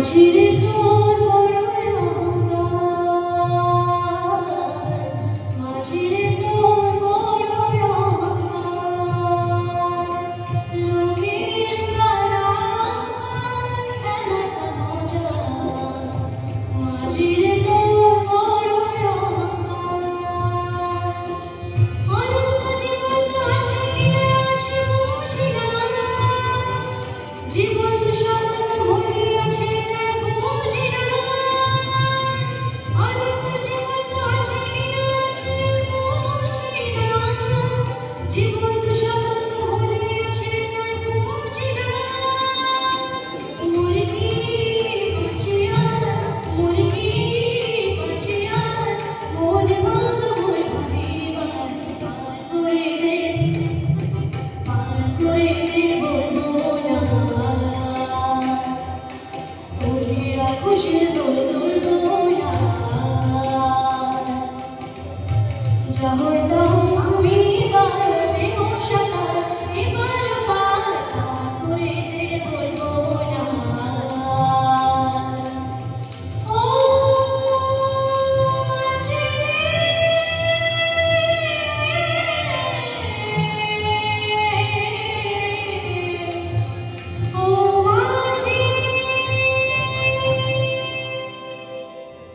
মাঝিরে তোর বড় অহংকার, মাঝিরে তোর বড় অহংকার, লোকের কারাগার খেলাটা মজা, মাঝিরে তোর বড় অহংকার। অনন্ত জীবন তো আছে কিনা আছে বুঝি না, জীবন তো সম্বন্ধ ভুলি আছে তাই বুঝি না, অনন্ত জীবন তো আছে কিনা আছে বুঝি না, জীবন তো সম্বন্ধ ভুলি আছে তাই বুঝি না। মুরগি বাঁচিয়া মুরগি বাঁচিয়া মন মাগবই ভাবিবার, পার করে দে বলবো না, তোকে খুশির দোল তুলবো না, যা হয় তা